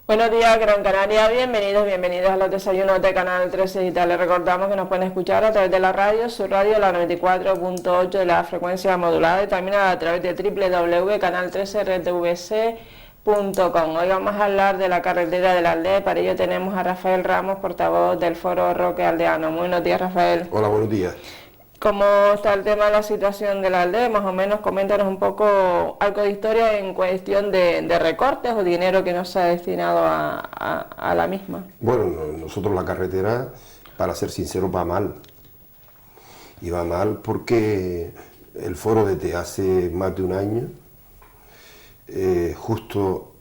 Buenos días, Gran Canaria, bienvenidos a los desayunos de Canal 13 Digital. Les recordamos que nos pueden escuchar a través de la radio, su radio, la 94.8 de la frecuencia modulada y también a través de www.canal13rtvc.com. Hoy vamos a hablar de la carretera de la aldea, para ello tenemos a Rafael Ramos, portavoz del Foro Roque Aldeano. Muy buenos días, Rafael. Hola, buenos días. ¿Cómo está el tema de la situación de la aldea? Más o menos coméntanos un poco algo de historia en cuestión de recortes o dinero que no se ha destinado a la misma. Bueno, nosotros la carretera, para ser sincero, va mal. Y va mal porque el foro desde hace más de un año, justo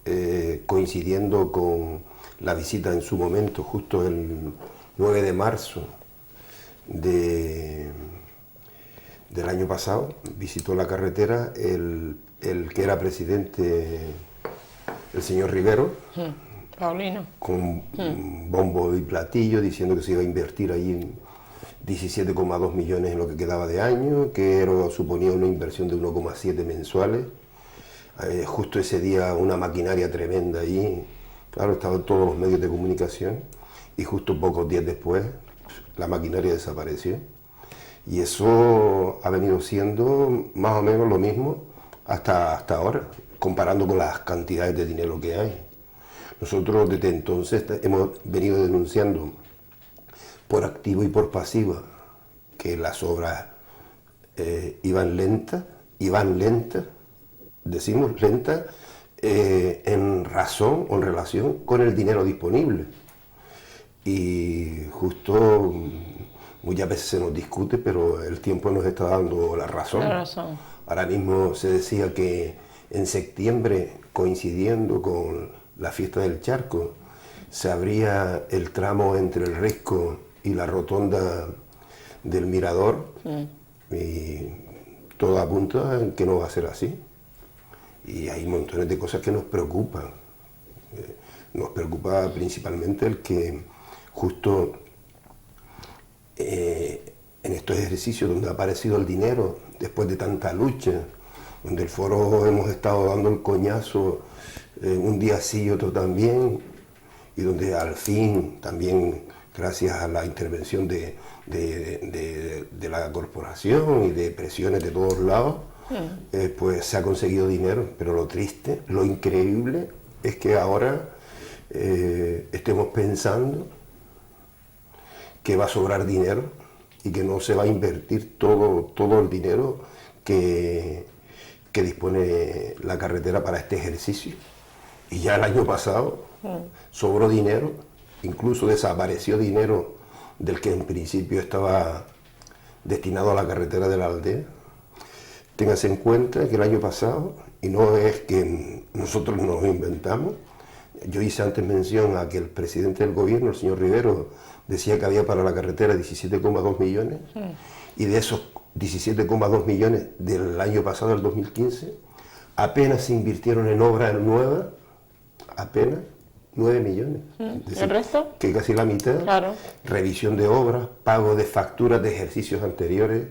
coincidiendo con la visita en su momento, justo el 9 de marzo del año pasado, visitó la carretera el que era presidente, el señor Rivero, Paulino, con bombo y platillo, diciendo que se iba a invertir ahí 17,2 millones en lo que quedaba de año, que suponía una inversión de 1,7 mensuales. Justo ese día una maquinaria tremenda allí, claro, estaban todos los medios de comunicación, y justo pocos días después la maquinaria desapareció. Y eso ha venido siendo más o menos lo mismo hasta ahora, comparando con las cantidades de dinero que hay. Nosotros desde entonces hemos venido denunciando por activa y por pasiva que las obras iban lentas, decimos lentas, en razón o en relación con el dinero disponible. Y justo muchas veces se nos discute, pero el tiempo nos está dando la razón. Ahora mismo se decía que en septiembre, coincidiendo con la fiesta del Charco, se abría el tramo entre el Risco y la rotonda del Mirador, y todo apunta en que no va a ser así. Y hay montones de cosas que nos preocupan. Nos preocupa principalmente el que justo en estos ejercicios donde ha aparecido el dinero, después de tanta lucha, donde el foro hemos estado dando el coñazo un día sí y otro también, y donde al fin, también gracias a la intervención de la corporación y de presiones de todos lados, pues se ha conseguido dinero. Pero lo triste, lo increíble, es que ahora estemos pensando que va a sobrar dinero y que no se va a invertir todo el dinero que dispone la carretera para este ejercicio. Y ya el año pasado sobró dinero, incluso desapareció dinero del que en principio estaba destinado a la carretera de la aldea. Téngase en cuenta que el año pasado, y no es que nosotros nos inventamos, yo hice antes mención a que el presidente del gobierno, el señor Rivero, decía que había para la carretera 17,2 millones, y de esos 17,2 millones del año pasado, el 2015, apenas se invirtieron en obras nuevas, apenas 9 millones. Es decir, ¿el resto? que casi la mitad, Claro. Revisión de obras, pago de facturas de ejercicios anteriores,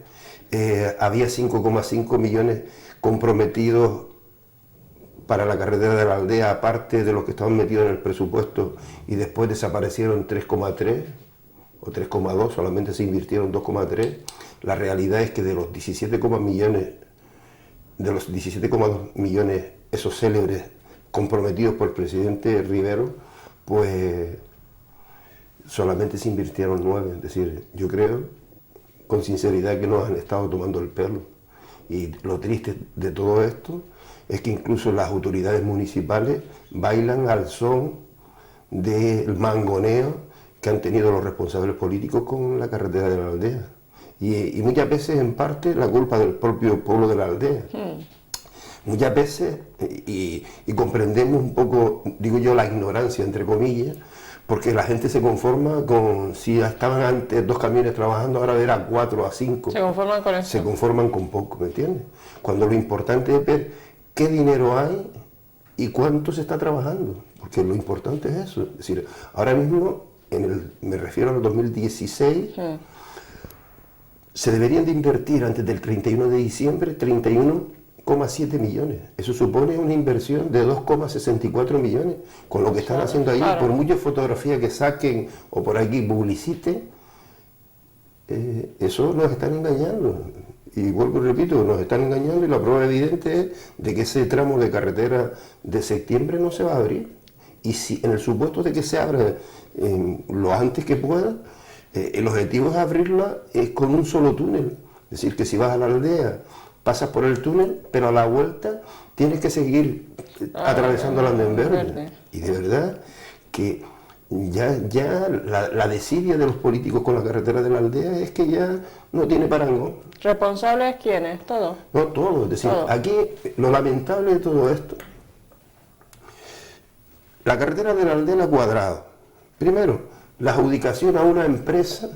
había 5,5 millones comprometidos para la carretera de la aldea, aparte de los que estaban metidos en el presupuesto, y después desaparecieron 3,3 o 3,2, solamente se invirtieron 2,3. La realidad es que de los 17,2 millones, esos célebres comprometidos por el presidente Rivero, pues solamente se invirtieron 9. Es decir, yo creo, con sinceridad, que nos han estado tomando el pelo. Y lo triste de todo esto es que incluso las autoridades municipales bailan al son del mangoneo que han tenido los responsables políticos con la carretera de la aldea. Y muchas veces, en parte, la culpa del propio pueblo de la aldea. Muchas veces, y comprendemos un poco, digo yo, la ignorancia, entre comillas, porque la gente se conforma con, si estaban antes 2 camiones trabajando, ahora verá 4 a 5. Se conforman con eso. Se conforman con poco, ¿me entiendes? Cuando lo importante es ver qué dinero hay y cuánto se está trabajando, porque lo importante es eso. Es decir, ahora mismo, me refiero al 2016, se deberían de invertir antes del 31 de diciembre, 31, 3,7 millones. Eso supone una inversión de 2,64 millones. Con lo que están haciendo ahí, claro, por muchas fotografías que saquen o por aquí publiciten, eso nos están engañando. Y vuelvo y repito, nos están engañando, y la prueba evidente es de que ese tramo de carretera de septiembre no se va a abrir. Y si en el supuesto de que se abra lo antes que pueda, el objetivo es abrirla con un solo túnel. Es decir, que si vas a la aldea, pasas por el túnel, pero a la vuelta tienes que seguir atravesando el andén verde. Y de verdad que ya la desidia de los políticos con la carretera de la aldea es que ya no tiene parangón. ¿Responsables quiénes? ¿Todos? No, todo. Es decir, todo. Aquí lo lamentable de todo esto, la carretera de la aldea Cuadrado. Primero, la adjudicación a una empresa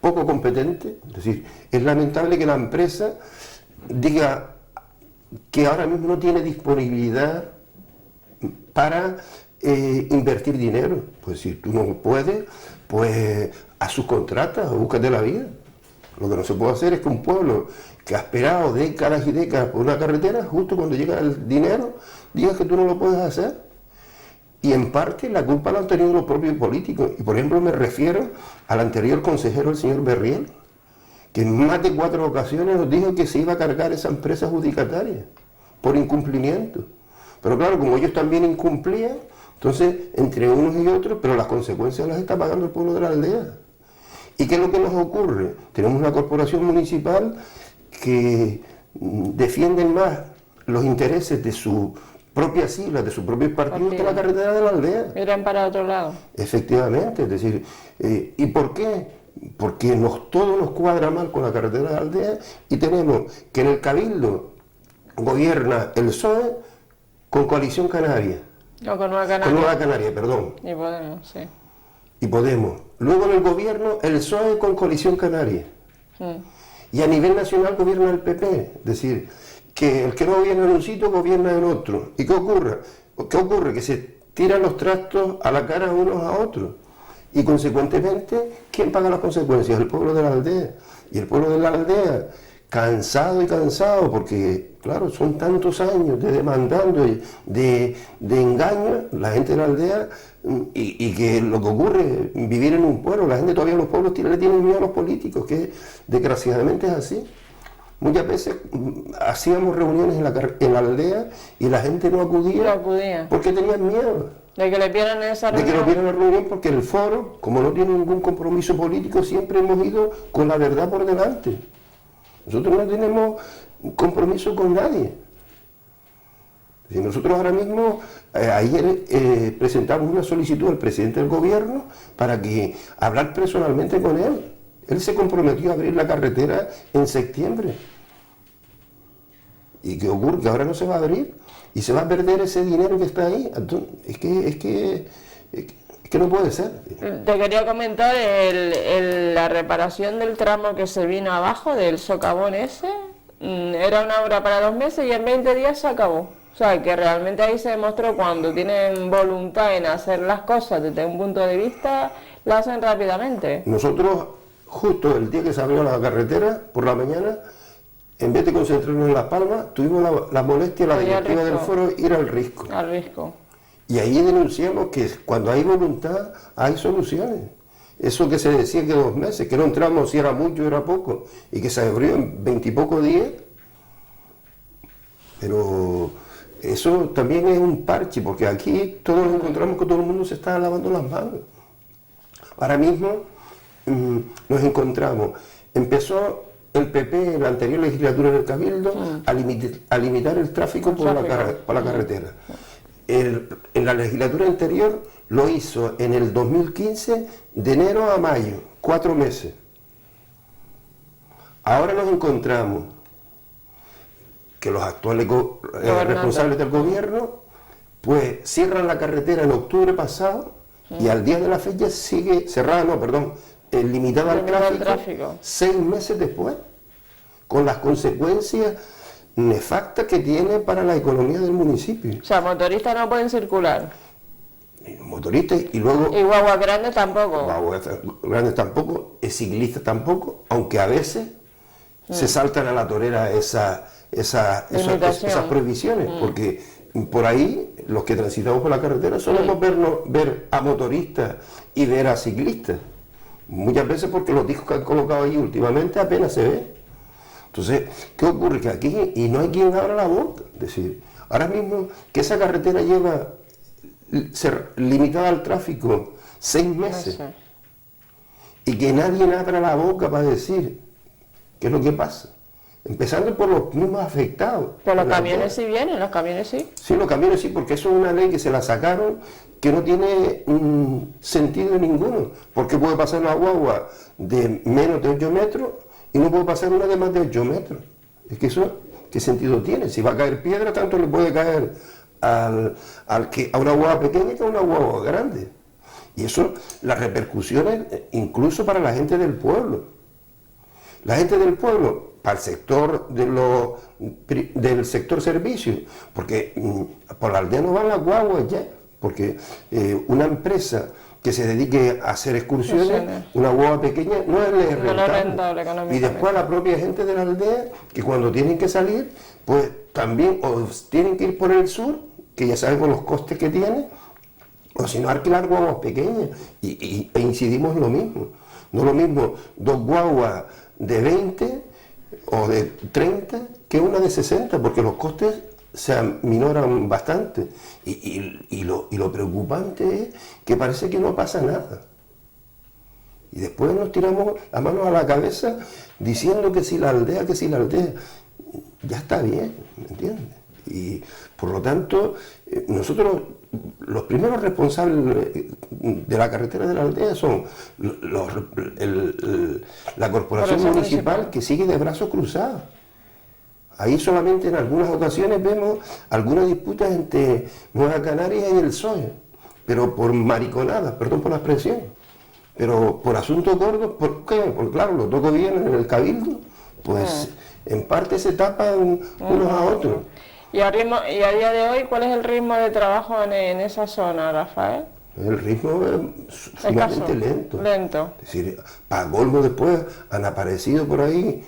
poco competente. Es decir, es lamentable que la empresa diga que ahora mismo no tiene disponibilidad para invertir dinero. Pues si tú no puedes, pues haz sus contratas o búscate la vida. Lo que no se puede hacer es que un pueblo que ha esperado décadas y décadas por una carretera, justo cuando llega el dinero, digas que tú no lo puedes hacer. Y en parte la culpa la han tenido los propios políticos. Y por ejemplo me refiero al anterior consejero, el señor Berriel, que en más de 4 ocasiones nos dijo que se iba a cargar esa empresa adjudicataria por incumplimiento. Pero claro, como ellos también incumplían, entonces entre unos y otros, pero las consecuencias las está pagando el pueblo de la aldea. ¿Y qué es lo que nos ocurre? Tenemos una corporación municipal que defiende más los intereses de sus propias siglas, de sus propios partidos, que la carretera de la aldea. Miran para otro lado. Efectivamente, es decir, ¿y por qué? Porque todo nos cuadra mal con la carretera de la aldea, y tenemos que en el Cabildo gobierna el PSOE con Coalición Canaria. No, con Nueva Canaria. Con Nueva Canaria, perdón. Y Podemos, sí. Y Podemos. Luego en el gobierno el PSOE con Coalición Canaria. Y a nivel nacional gobierna el PP. Es decir, que el que no gobierna en un sitio gobierna en otro. ¿Y qué ocurre? ¿Qué ocurre? Que se tiran los trastos a la cara unos a otros. Y consecuentemente, ¿quién paga las consecuencias? El pueblo de la aldea. Y el pueblo de la aldea, cansado, porque, claro, son tantos años de demandando, de engaño, la gente de la aldea, y que lo que ocurre, vivir en un pueblo, la gente todavía en los pueblos le tienen miedo a los políticos, que desgraciadamente es así. Muchas veces hacíamos reuniones en la aldea y la gente no acudía, porque tenían miedo. De que le vieran en esa reunión. De que nos vieran en la reunión, porque el foro, como no tiene ningún compromiso político, siempre hemos ido con la verdad por delante. Nosotros no tenemos compromiso con nadie. Si nosotros ahora mismo, ayer presentamos una solicitud al presidente del gobierno para que hablar personalmente con él. Él se comprometió a abrir la carretera en septiembre. ¿Y qué ocurre? Que ahora no se va a abrir y se va a perder ese dinero que está ahí. Entonces, es que no puede ser. Te quería comentar la reparación del tramo que se vino abajo, del socavón ese. Era una obra para 2 meses y en 20 días se acabó. O sea, que realmente ahí se demostró cuando tienen voluntad en hacer las cosas desde un punto de vista, la hacen rápidamente. Nosotros, justo el día que se abrió la carretera, por la mañana, en vez de concentrarnos en Las Palmas, tuvimos la molestia, la directiva del foro, ir al Risco. Al Risco. Y ahí denunciamos que cuando hay voluntad, hay soluciones. Eso que se decía que 2 meses, que no entramos si era mucho o era poco, y que se abrió en 20 y pocos días. Pero eso también es un parche, porque aquí todos encontramos que todo el mundo se está lavando las manos. Ahora mismo nos encontramos, empezó el PP en la anterior legislatura del Cabildo a limitar el tráfico por la carretera. En la legislatura anterior lo hizo en el 2015 de enero a mayo, 4 meses. Ahora nos encontramos que los actuales responsables del gobierno pues cierran la carretera en octubre pasado y al día de la fecha sigue cerrada, limitada al tráfico 6 meses después, con las consecuencias nefastas que tiene para la economía del municipio. O sea, motoristas no pueden circular. Motoristas y luego... Y guaguas grandes tampoco. Guaguas grandes tampoco, ciclistas tampoco, aunque a veces se saltan a la torera esas prohibiciones, porque por ahí los que transitamos por la carretera solemos ver a motoristas y ver a ciclistas, muchas veces porque los discos que han colocado allí últimamente apenas se ven. Entonces, ¿qué ocurre? Que aquí, y no hay quien abra la boca, es decir, ahora mismo que esa carretera lleva ser limitada al tráfico 6 meses, y que nadie abra la boca para decir qué es lo que pasa, empezando por los mismos afectados. Pero los camiones sí vienen, los camiones sí. Sí, los camiones sí, porque eso es una ley que se la sacaron que no tiene sentido ninguno, porque puede pasar una guagua de menos de 8 metros y no puede pasar una de más de 8 metros. Es que eso, ¿qué sentido tiene? Si va a caer piedra, tanto le puede caer a una guagua pequeña que a una guagua grande. Y eso, las repercusiones incluso para la gente del pueblo. La gente del pueblo, para el sector del sector servicio, porque por la aldea no van las guaguas ya, porque una empresa que se dedique a hacer excursiones, una guagua pequeña, no es rentable. Y después la propia gente de la aldea, que cuando tienen que salir, pues también o tienen que ir por el sur, que ya sabemos los costes que tiene, o si no alquilar guaguas pequeñas, e incidimos en lo mismo. No lo mismo 2 guaguas de 20 o de 30 que una de 60, porque los costes se aminoran bastante. Y lo preocupante es que parece que no pasa nada. Y después nos tiramos las manos a la cabeza diciendo que si la aldea, ya está bien, ¿me entiendes? Y por lo tanto, nosotros, los primeros responsables de la carretera de la aldea son la corporación municipal, que sigue de brazos cruzados. Ahí solamente en algunas ocasiones vemos algunas disputas entre Nueva Canarias y el PSOE, pero por mariconadas, perdón por la expresión, pero por asuntos gordos. ¿Por qué? Porque claro, los dos gobiernos en el cabildo, pues en parte se tapan unos a otros. ¿Y a día de hoy cuál es el ritmo de trabajo en esa zona, Rafael? El ritmo es sumamente lento. Es decir, para colmo después han aparecido por ahí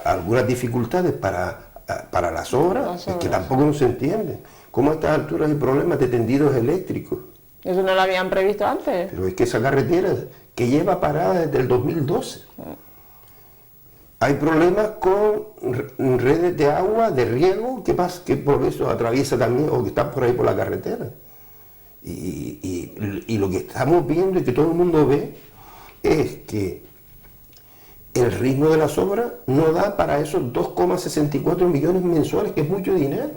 algunas dificultades para las obras, es que tampoco no se entienden. ¿Cómo a estas alturas hay problemas de tendidos eléctricos? ¿Eso no lo habían previsto antes? Pero es que esa carretera que lleva parada desde el 2012. Hay problemas con redes de agua, de riego, que por eso atraviesa también, o que están por ahí por la carretera. Y lo que estamos viendo y que todo el mundo ve es que el ritmo de las obras no da para esos 2,64 millones mensuales, que es mucho dinero.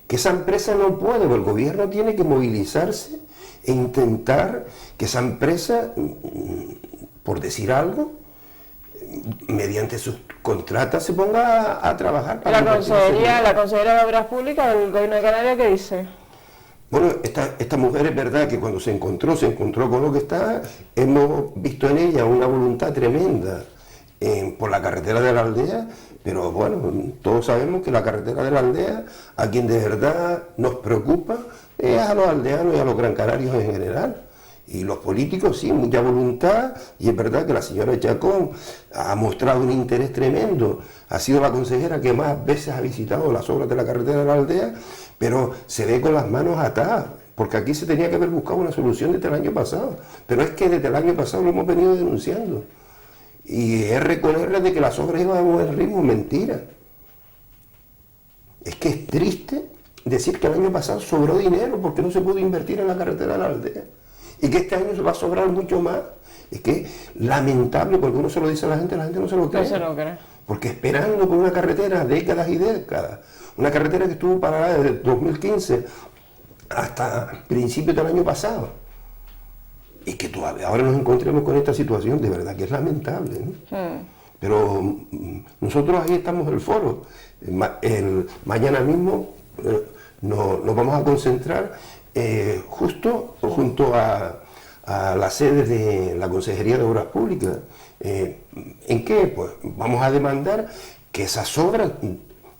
Que esa empresa no puede, porque el gobierno tiene que movilizarse e intentar que esa empresa, por decir algo, mediante sus contratas se ponga a trabajar. Para la Consejería de Obras Públicas del Gobierno de Canarias, ¿qué dice? Bueno, esta mujer es verdad que cuando se encontró con lo que está. Hemos visto en ella una voluntad tremenda por la carretera de la aldea, pero bueno, todos sabemos que la carretera de la aldea, a quien de verdad nos preocupa, es a los aldeanos y a los gran canarios en general. Y los políticos sí, mucha voluntad, y es verdad que la señora Chacón ha mostrado un interés tremendo, ha sido la consejera que más veces ha visitado las obras de la carretera de la aldea, pero se ve con las manos atadas, porque aquí se tenía que haber buscado una solución desde el año pasado, pero es que desde el año pasado lo hemos venido denunciando, y R con R de que las obras iban a buen ritmo, mentira. Es que es triste decir que el año pasado sobró dinero porque no se pudo invertir en la carretera de la aldea. Y que este año se va a sobrar mucho más. Es que lamentable, porque uno se lo dice a la gente no se lo cree. No se lo cree. Porque esperando por una carretera décadas y décadas, una carretera que estuvo parada desde 2015 hasta principios del año pasado, y que todavía ahora nos encontremos con esta situación, de verdad que es lamentable, ¿no? Pero nosotros ahí estamos en el foro. Mañana mismo nos vamos a concentrar justo junto a la sede de la Consejería de Obras Públicas. ¿En qué? Pues vamos a demandar que esas obras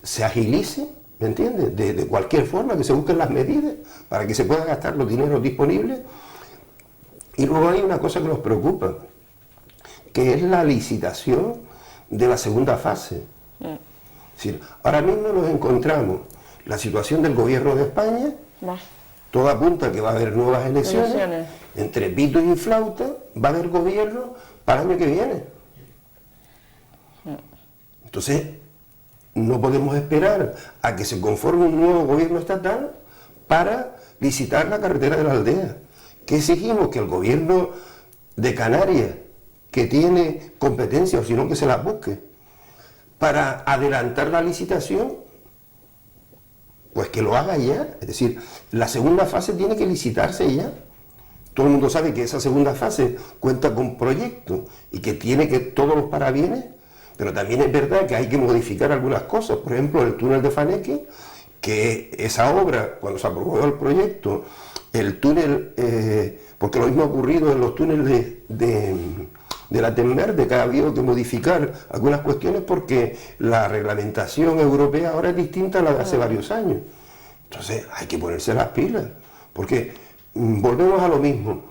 se agilicen, ¿me entiendes? De cualquier forma, que se busquen las medidas para que se puedan gastar los dineros disponibles. Y luego hay una cosa que nos preocupa, que es la licitación de la segunda fase. Es decir, ahora mismo nos encontramos la situación del gobierno de España, todo apunta a que va a haber nuevas elecciones. Entre pitos y flauta va a haber gobierno para el año que viene. Entonces, no podemos esperar a que se conforme un nuevo gobierno estatal para licitar la carretera de la aldea. ¿Qué exigimos? Que el gobierno de Canarias, que tiene competencia, o si no que se la busque, para adelantar la licitación, pues que lo haga ya. Es decir, la segunda fase tiene que licitarse ya. Todo el mundo sabe que esa segunda fase cuenta con proyectos y que tiene que todos los parabienes, pero también es verdad que hay que modificar algunas cosas. Por ejemplo, el túnel de Faneque, que esa obra, cuando se aprobó el proyecto, el túnel, porque lo mismo ha ocurrido en los túneles de la Tenverde, que ha habido que modificar algunas cuestiones porque la reglamentación europea ahora es distinta a la de hace varios años. Entonces hay que ponerse las pilas, porque volvemos a lo mismo.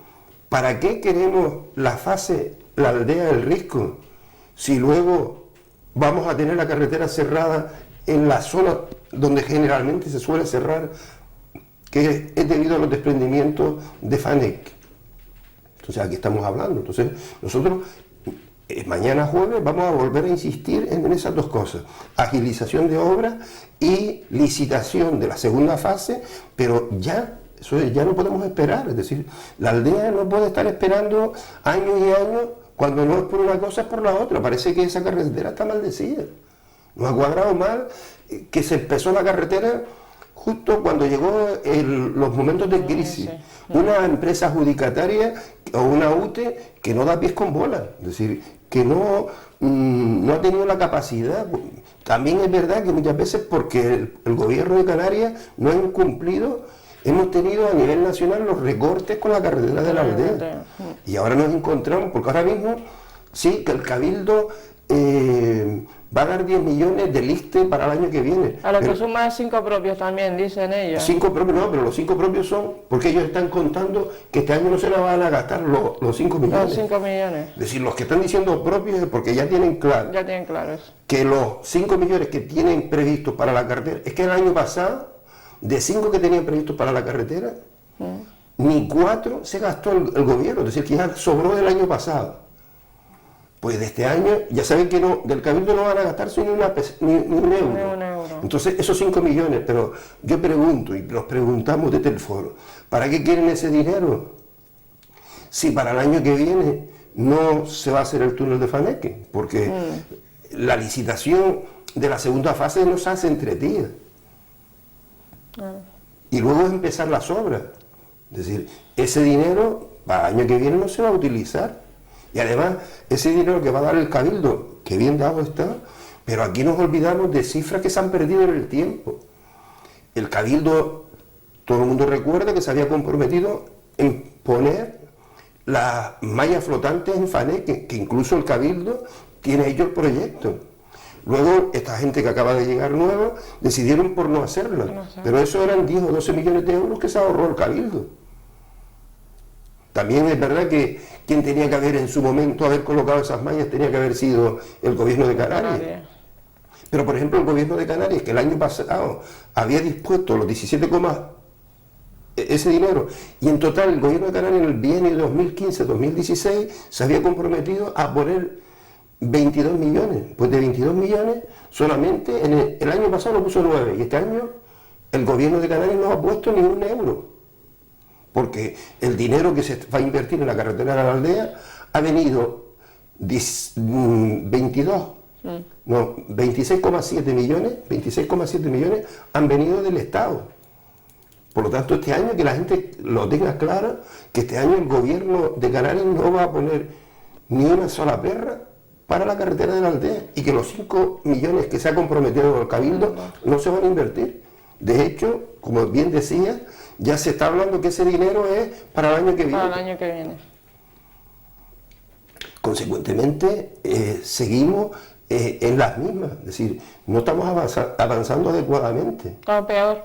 ¿Para qué queremos la fase, la aldea del Risco, si luego vamos a tener la carretera cerrada en la zona donde generalmente se suele cerrar, que es debido a los desprendimientos de Faneque? Entonces aquí estamos hablando. Entonces nosotros mañana jueves vamos a volver a insistir en esas dos cosas: agilización de obras y licitación de la segunda fase, pero ya eso ya no podemos esperar. Es decir, la aldea no puede estar esperando años y años, cuando no es por una cosa es por la otra. Parece que esa carretera está maldecida. Nos ha cuadrado mal que se empezó la carretera justo cuando llegó los momentos de crisis. Una empresa adjudicataria o una UTE que no da pies con bola, es decir, que no ha tenido la capacidad. También es verdad que muchas veces porque el gobierno de Canarias no ha incumplido, hemos tenido a nivel nacional los recortes con la carretera de la aldea. Y ahora nos encontramos, porque ahora mismo sí que el Cabildo va a dar 10 millones de liste para el año que viene. A lo que suman 5 propios también, dicen ellos. 5 propios no, pero los 5 propios son, porque ellos están contando que este año no se la van a gastar los 5 millones. Los 5 millones. Es decir, los que están diciendo propios es porque ya tienen claro. Ya tienen claro eso. Que los 5 millones que tienen previstos para la carretera, es que el año pasado, de 5 que tenían previstos para la carretera, ni 4 se gastó el gobierno, es decir, que ya sobró del año pasado. Pues de este año, ya saben que no, del Cabildo no van a gastarse ni un euro. Ni un euro. Entonces, esos 5 millones, pero yo pregunto, y nos preguntamos desde el foro, ¿para qué quieren ese dinero? Si para el año que viene no se va a hacer el túnel de Faneque, porque la licitación de la segunda fase no se hace en 3 días. Y luego empezar las obras. Es decir, ese dinero para el año que viene no se va a utilizar. Y además, ese dinero que va a dar el Cabildo, que bien dado está, pero aquí nos olvidamos de cifras que se han perdido en el tiempo. El Cabildo, todo el mundo recuerda que se había comprometido en poner las mallas flotantes en Faneque, que incluso el Cabildo tiene ellos el proyecto. Luego, esta gente que acaba de llegar nueva, decidieron por no hacerlo. Pero eso eran 10 o 12 millones de euros que se ahorró el Cabildo. También es verdad que quien tenía que haber en su momento haber colocado esas mallas tenía que haber sido el gobierno de Canarias. Pero por ejemplo el gobierno de Canarias, que el año pasado había dispuesto los 17, ese dinero, y en total el gobierno de Canarias en el bienio 2015-2016 se había comprometido a poner 22 millones. Pues de 22 millones solamente en el año pasado lo puso 9, y este año el gobierno de Canarias no ha puesto ni un euro. Porque el dinero que se va a invertir en la carretera de la aldea ha venido 26,7 millones han venido del Estado. Por lo tanto, este año, que la gente lo tenga claro, que este año el gobierno de Canarias no va a poner ni una sola perra para la carretera de la aldea, y que los 5 millones que se ha comprometido el Cabildo no se van a invertir. De hecho, como bien decía, ya se está hablando que ese dinero es para el año que viene. Para el año que viene. Consecuentemente, seguimos en las mismas. Es decir, no estamos avanzando adecuadamente. Todo peor.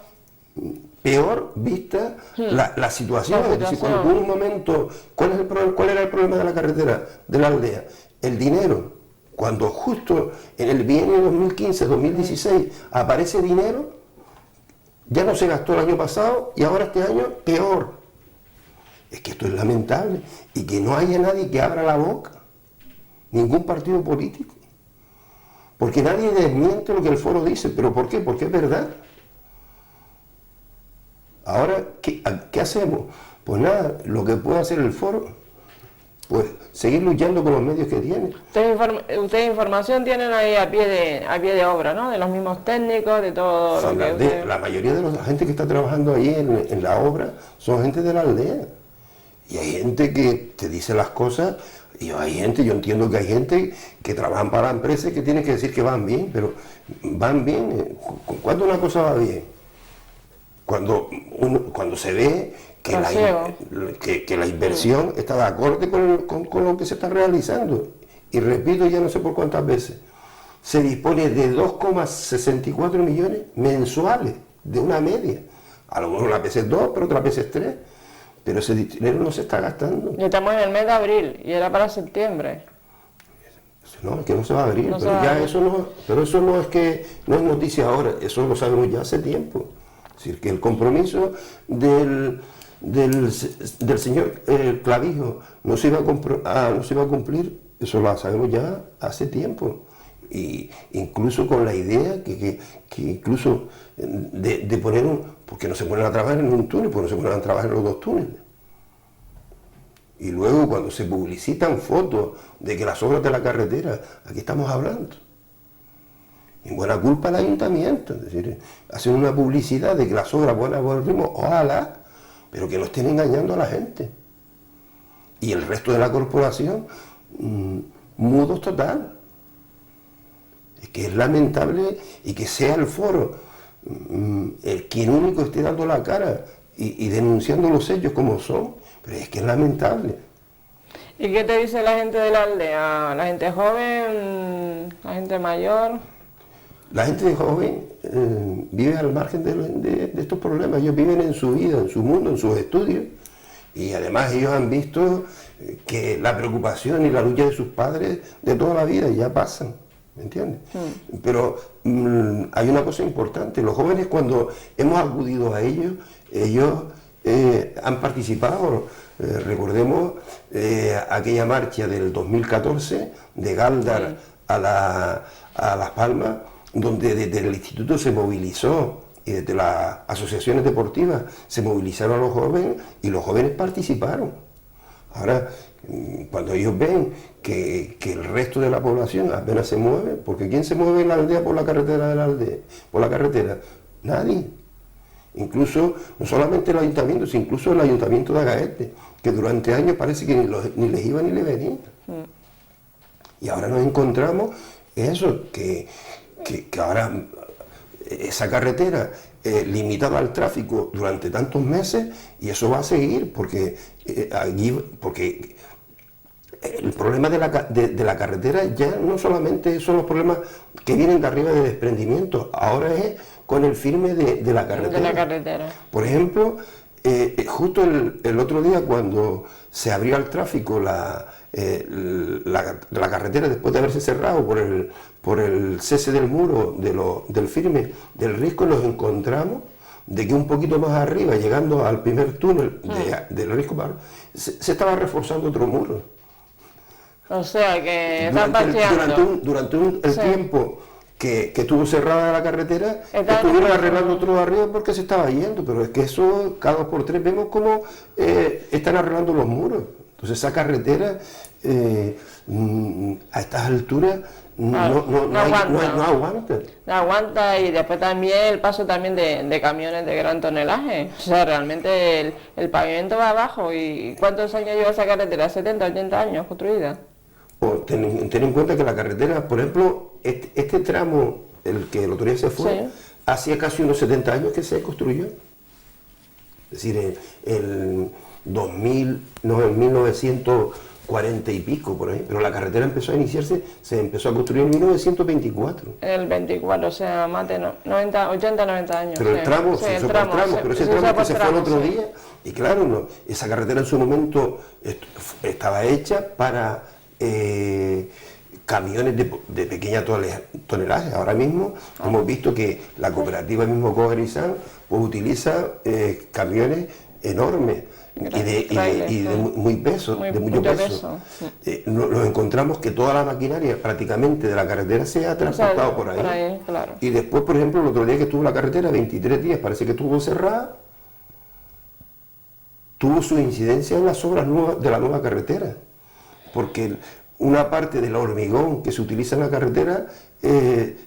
Peor vista la situación. Es decir, cuando en un momento, ¿cuál era el problema de la carretera de la aldea? el dinero, cuando justo en el bienio 2015-2016 aparece dinero, ya no se gastó el año pasado y ahora este año peor. Es que esto es lamentable y que no haya nadie que abra la boca, ningún partido político, porque nadie desmiente lo que el foro dice. ¿Pero por qué? Porque es verdad. Ahora, ¿qué hacemos? Pues nada, lo que puede hacer el foro, pues seguir luchando con los medios que tiene. Ustedes información tienen ahí a pie de obra, ¿no? De los mismos técnicos, de todo Sí, lo que la mayoría de la gente que está trabajando ahí en la obra son gente de la aldea. Y hay gente que te dice las cosas, y yo entiendo que hay gente que trabajan para la empresa y que tiene que decir que van bien, pero van bien. ¿Cuándo una cosa va bien? Cuando se ve que la inversión está de acorde con lo que se está realizando. Y repito, ya no sé por cuántas veces, se dispone de 2,64 millones mensuales, de una media. A lo mejor una vez es 2, pero otra vez es 3. Pero ese dinero no se está gastando. Y estamos en el mes de abril, y era para septiembre. No, es que no se va a abrir, No pero ya eso no, pero eso no es noticia ahora, eso lo sabemos ya hace tiempo. Es decir, que el compromiso del señor Clavijo no se iba a cumplir, eso lo sabemos ya hace tiempo. Y incluso con la idea que incluso de poner porque no se ponen a trabajar en un túnel, porque no se ponen a trabajar en los dos túneles. Y luego cuando se publicitan fotos de que las obras de la carretera, aquí estamos hablando, en buena culpa al ayuntamiento, es decir, hacen una publicidad de que las obras van a buen ritmo, ojalá, pero que no estén engañando a la gente. Y el resto de la corporación, mudos total. Es que es lamentable y que sea el foro quien único esté dando la cara y denunciando los hechos como son, pero es que es lamentable. ¿Y qué te dice la gente de la aldea? ¿La gente joven? ¿La gente mayor? La gente joven vive al margen de estos problemas. Ellos viven en su vida, en su mundo, en sus estudios, y además ellos han visto que la preocupación y la lucha de sus padres de toda la vida ya pasan. ¿Me entiendes? Pero hay una cosa importante, los jóvenes cuando hemos acudido a ellos han participado, recordemos aquella marcha del 2014 de Galdar a Las Palmas, donde desde el instituto se movilizó y desde las asociaciones deportivas se movilizaron a los jóvenes y los jóvenes participaron. Ahora, cuando ellos ven que el resto de la población apenas se mueve, porque ¿quién se mueve en la aldea por la carretera de la aldea? Por la carretera, nadie. Incluso, no solamente el ayuntamiento, sino incluso el ayuntamiento de Agaete, que durante años parece que ni les iba ni les venía. Y ahora nos encontramos eso, que ahora esa carretera limitada al tráfico durante tantos meses, y eso va a seguir, porque el problema de la carretera ya no solamente son los problemas que vienen de arriba de desprendimiento, ahora es con el firme de la carretera. Por ejemplo, justo el otro día cuando se abrió al tráfico la carretera después de haberse cerrado por el cese del muro del firme del Risco, nos encontramos de que un poquito más arriba, llegando al primer túnel del Risco, se estaba reforzando otro muro. O sea que están parcheando. Durante el tiempo que estuvo cerrada la carretera, estuvieron arreglando otro arriba porque se estaba yendo, pero es que eso cada 2 por 3 vemos cómo están arreglando los muros. Entonces esa carretera a estas alturas no aguanta. No aguanta, y después también el paso también de camiones de gran tonelaje. O sea, realmente el pavimento va abajo. ¿Y cuántos años lleva esa carretera? ¿70, 80 años construida? Ten en cuenta que la carretera, por ejemplo, este tramo, el que el otro día se fue, sí, hacía casi unos 70 años que se construyó. Es decir, en 1940 y pico, por ahí. Pero la carretera empezó a iniciarse, se empezó a construir en 1924. En el 24, o sea, más de 80, 90 años. Pero el tramo, sí, ese tramo que se fue el otro día, y claro, esa carretera en su momento estaba hecha para camiones de pequeña tonelaje. Ahora mismo hemos visto que la cooperativa mismo Cogerizán pues utiliza camiones enormes y de mucho peso. Nos encontramos que toda la maquinaria prácticamente de la carretera se ha transportado por ahí. Claro. Y después, por ejemplo, el otro día que estuvo la carretera, 23 días, parece que estuvo cerrada, tuvo su incidencia en las obras nuevas de la nueva carretera, porque una parte del hormigón que se utiliza en la carretera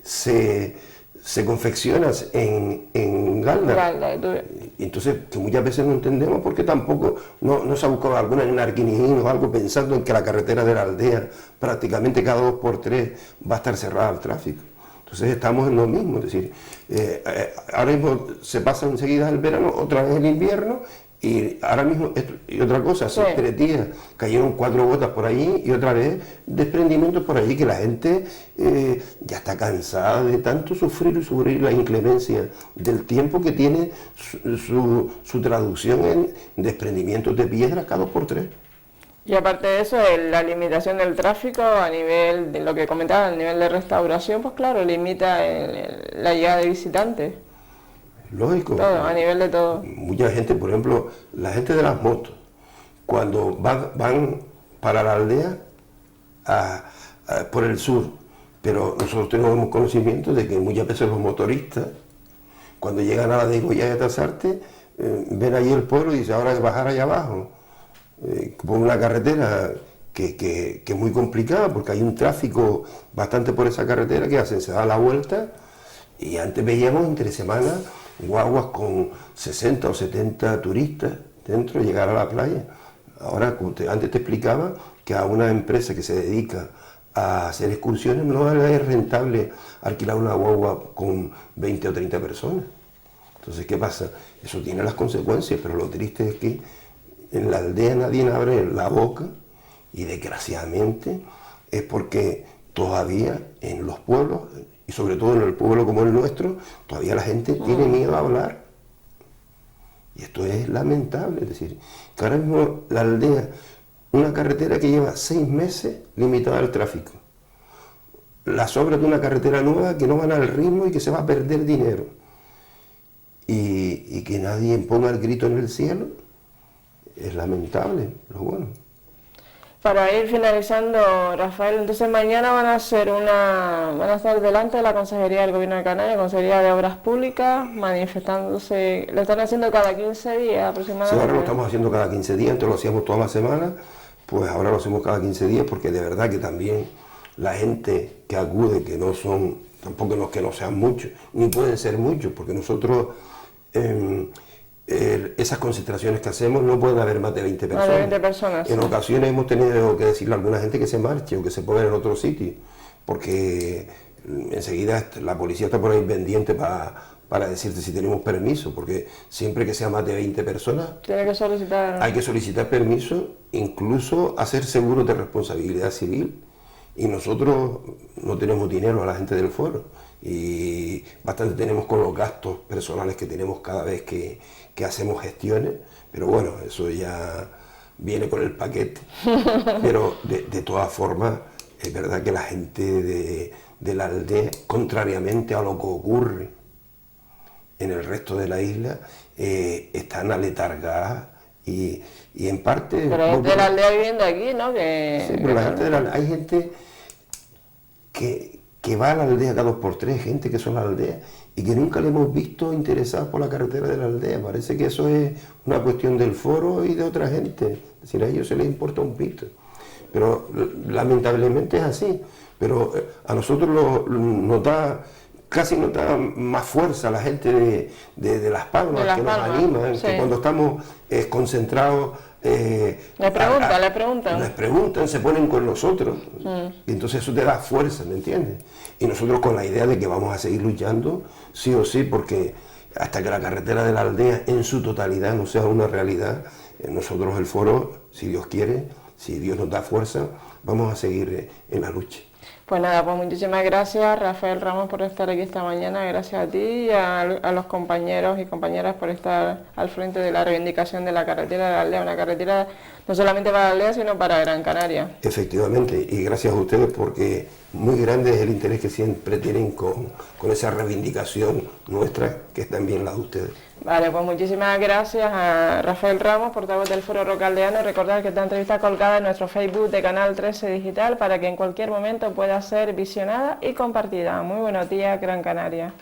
se confecciona en Galda. Y entonces, que muchas veces no entendemos porque tampoco no se ha buscado alguna en Arquinijín o algo pensando en que la carretera de la aldea prácticamente cada 2 por 3 va a estar cerrada al tráfico. Entonces estamos en lo mismo, es decir, ahora mismo se pasa enseguida el verano, otra vez el invierno, y ahora mismo, y otra cosa, hace 3 días cayeron 4 gotas por allí y otra vez desprendimientos por allí, que la gente ya está cansada de tanto sufrir y sufrir la inclemencia del tiempo que tiene su traducción en desprendimientos de piedras cada 2 por 3. Y aparte de eso, la limitación del tráfico a nivel de lo que comentaba, a nivel de restauración, pues claro, limita la llegada de visitantes. Lógico. Todo, a nivel de todo. Mucha gente, por ejemplo, la gente de las motos, cuando van para la aldea por el sur, pero nosotros tenemos conocimiento de que muchas veces los motoristas, cuando llegan a la de Goya y a Tasarte, ven allí el pueblo y dicen, ahora hay que bajar allá abajo, por una carretera que es muy complicada, porque hay un tráfico bastante por esa carretera que hacen, se da la vuelta, y antes veíamos entre semanas guaguas con 60 o 70 turistas dentro, llegar a la playa. Ahora, como antes te explicaba, que a una empresa que se dedica a hacer excursiones no es rentable alquilar una guagua con 20 o 30 personas. Entonces, ¿qué pasa? Eso tiene las consecuencias, pero lo triste es que en la aldea nadie abre la boca, y desgraciadamente es porque todavía en los pueblos, y sobre todo en el pueblo como el nuestro, todavía la gente tiene miedo a hablar. Y esto es lamentable, es decir, que ahora mismo la aldea, una carretera que lleva 6 meses limitada al tráfico, las obras de una carretera nueva que no van al ritmo y que se va a perder dinero, y que nadie ponga el grito en el cielo, es lamentable, pero bueno. Para ir finalizando, Rafael, entonces mañana van a estar delante de la Consejería del Gobierno de Canarias, Consejería de Obras Públicas, manifestándose, lo están haciendo cada 15 días aproximadamente. Sí, ahora lo estamos haciendo cada 15 días, antes lo hacíamos todas las semanas, pues ahora lo hacemos cada 15 días, porque de verdad que también la gente que acude, que no son, tampoco no es que no sean muchos, ni pueden ser muchos, porque nosotros esas concentraciones que hacemos no pueden haber más de 20 personas. Más de 20 personas. En ocasiones hemos tenido que decirle a alguna gente que se marche o que se ponga en otro sitio, porque enseguida la policía está por ahí pendiente para decirte si tenemos permiso, porque siempre que sea más de 20 personas Tiene que solicitar. Hay que solicitar permiso, incluso hacer seguros de responsabilidad civil. Y nosotros no tenemos dinero a la gente del foro, y bastante tenemos con los gastos personales que tenemos cada vez que hacemos gestiones, pero bueno, eso ya viene con el paquete. Pero de todas formas, es verdad que la gente de la aldea, contrariamente a lo que ocurre en el resto de la isla, están aletargadas y en parte... Pero hay gente de la aldea viviendo aquí, ¿no? Sí, pero la gente hay gente que va a la aldea cada 2 por 3, gente que son la aldea y que nunca le hemos visto interesados por la carretera de la aldea. Parece que eso es una cuestión del foro y de otra gente. Es decir, a ellos se les importa un pito. Pero lamentablemente es así. Pero a nosotros casi nos da más fuerza la gente de Las Palmas, que nos anima, sí. Que cuando estamos concentrados... Les preguntan, se ponen con nosotros, y entonces eso te da fuerza, ¿me entiendes? Y nosotros con la idea de que vamos a seguir luchando, sí o sí, porque hasta que la carretera de la aldea en su totalidad no sea una realidad, nosotros el foro, si Dios quiere, si Dios nos da fuerza, vamos a seguir en la lucha. Pues nada, pues muchísimas gracias Rafael Ramos por estar aquí esta mañana, gracias a ti y a los compañeros y compañeras por estar al frente de la reivindicación de la carretera de la Aldea, una carretera no solamente para la Aldea sino para Gran Canaria. Efectivamente, y gracias a ustedes porque muy grande es el interés que siempre tienen con esa reivindicación nuestra, que es también la de ustedes. Vale, pues muchísimas gracias a Rafael Ramos, portavoz del Foro Rocaldeano. Recordad que esta entrevista colgada en nuestro Facebook de Canal 13 Digital para que en cualquier momento pueda ser visionada y compartida. Muy buenos días, Gran Canaria.